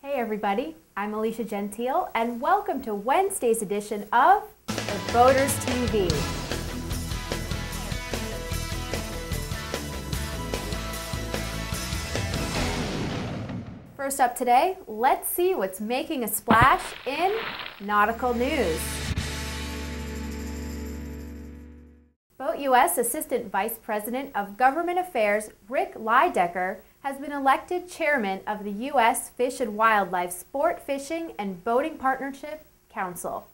Hey everybody, I'm Alicia Gentile and welcome to Wednesday's edition of The Boaters TV. First up today, let's see what's making a splash in nautical news. Boat US Assistant Vice President of Government Affairs Rick Lydecker has been elected chairman of the U.S. Fish and Wildlife Sport Fishing and Boating Partnership Council.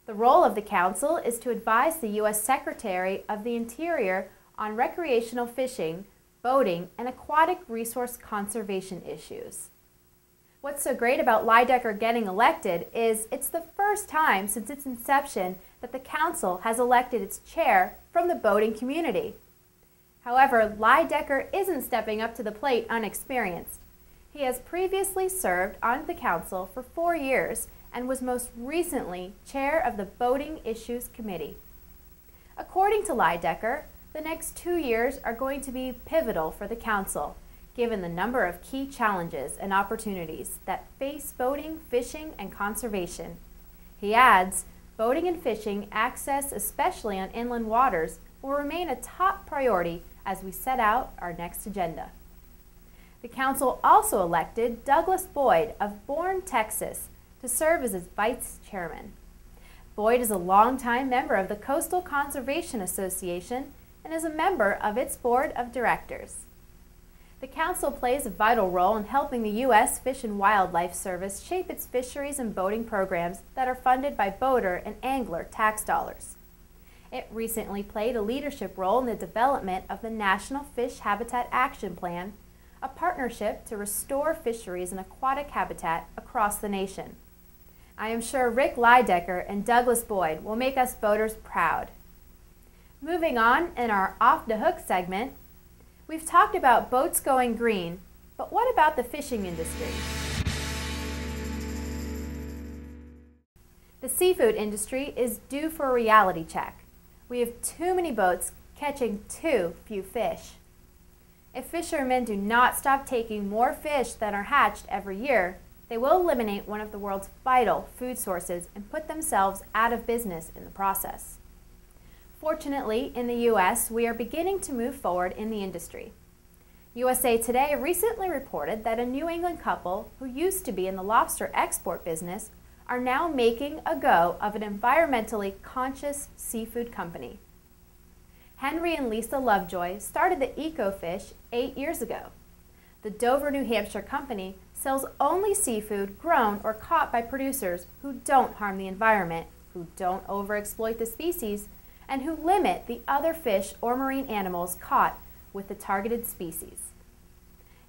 The role of the council is to advise the U.S. Secretary of the Interior on recreational fishing, boating, and aquatic resource conservation issues. What's so great about Lydecker getting elected is it's the first time since its inception that the council has elected its chair from the boating community. However, Lydecker isn't stepping up to the plate unexperienced. He has previously served on the council for 4 years and was most recently chair of the Boating Issues Committee. According to Lydecker, the next 2 years are going to be pivotal for the council, given the number of key challenges and opportunities that face boating, fishing, and conservation. He adds, boating and fishing access, especially on inland waters, will remain a top priority as we set out our next agenda. The council also elected Douglas Boyd of Bourne, Texas, to serve as its vice chairman. Boyd is a longtime member of the Coastal Conservation Association and is a member of its board of directors. The council plays a vital role in helping the U.S. Fish and Wildlife Service shape its fisheries and boating programs that are funded by boater and angler tax dollars. It recently played a leadership role in the development of the National Fish Habitat Action Plan, a partnership to restore fisheries and aquatic habitat across the nation. I am sure Rick Lydecker and Douglas Boyd will make us boaters proud. Moving on in our Off the Hook segment, we've talked about boats going green, but what about the fishing industry? The seafood industry is due for a reality check. We have too many boats catching too few fish. If fishermen do not stop taking more fish than are hatched every year, they will eliminate one of the world's vital food sources and put themselves out of business in the process. Fortunately, in the U.S., we are beginning to move forward in the industry. USA Today recently reported that a New England couple who used to be in the lobster export business are now making a go of an environmentally conscious seafood company. Henry and Lisa Lovejoy started the EcoFish 8 years ago. The Dover, New Hampshire company sells only seafood grown or caught by producers who don't harm the environment, who don't overexploit the species, and who limit the other fish or marine animals caught with the targeted species.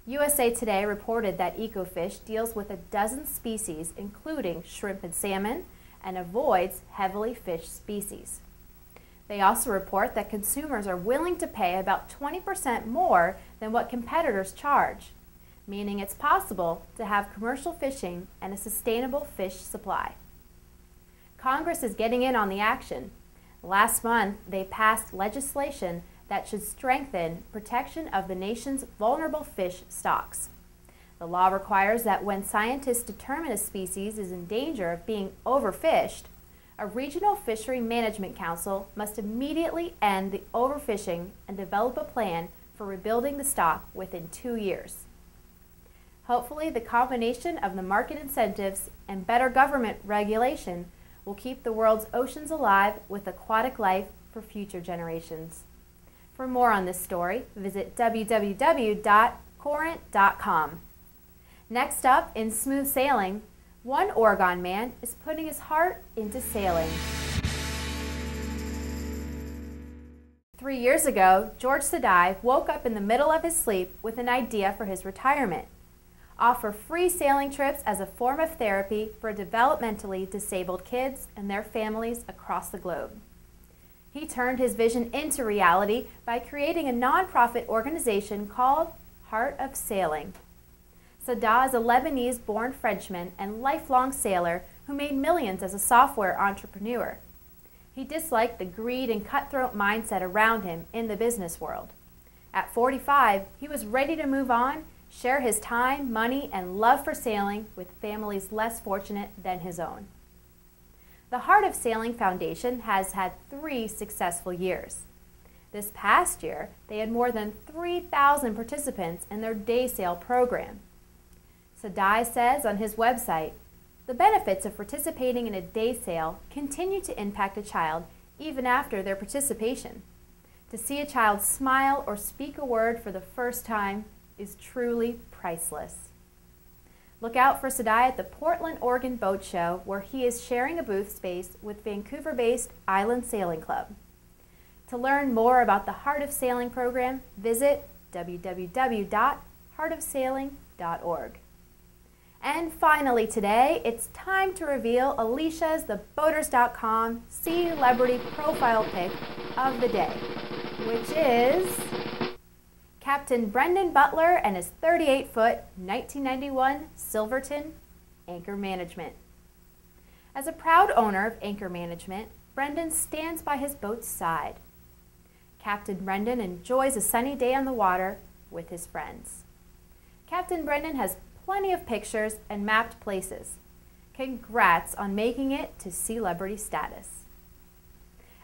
USA Today reported that EcoFish deals with a dozen species, including shrimp and salmon, and avoids heavily fished species. They also report that consumers are willing to pay about 20% more than what competitors charge, meaning it's possible to have commercial fishing and a sustainable fish supply. Congress is getting in on the action. Last month, they passed legislation that should strengthen protection of the nation's vulnerable fish stocks. The law requires that when scientists determine a species is in danger of being overfished, a regional fishery management council must immediately end the overfishing and develop a plan for rebuilding the stock within 2 years. Hopefully, the combination of the market incentives and better government regulation will keep the world's oceans alive with aquatic life for future generations. For more on this story, visit www.corant.com. Next up, in smooth sailing, one Oregon man is putting his heart into sailing. 3 years ago, George Sadai woke up in the middle of his sleep with an idea for his retirement: offer free sailing trips as a form of therapy for developmentally disabled kids and their families across the globe. He turned his vision into reality by creating a nonprofit organization called Heart of Sailing. Sadai is a Lebanese-born Frenchman and lifelong sailor who made millions as a software entrepreneur. He disliked the greed and cutthroat mindset around him in the business world. At 45, he was ready to move on share his time, money, and love for sailing with families less fortunate than his own. The Heart of Sailing Foundation has had 3 successful years. This past year, they had more than 3,000 participants in their day sail program. Sadai says on his website, "The benefits of participating in a day sail continue to impact a child even after their participation. To see a child smile or speak a word for the first time is truly priceless." Look out for Sadai at the Portland, Oregon Boat Show, where he is sharing a booth space with Vancouver-based Island Sailing Club. To learn more about the Heart of Sailing program, visit www.heartofsailing.org. And finally today, it's time to reveal Alicia's TheBoaters.com celebrity profile pic of the day, which is Captain Brendan Butler and his 38-foot 1991 Silverton Anchor Management. As a proud owner of Anchor Management, Brendan stands by his boat's side. Captain Brendan enjoys a sunny day on the water with his friends. Captain Brendan has plenty of pictures and mapped places. Congrats on making it to celebrity status.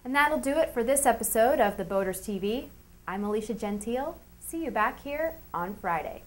And that'll do it for this episode of The Boaters TV. I'm Alicia Gentile. See you back here on Friday.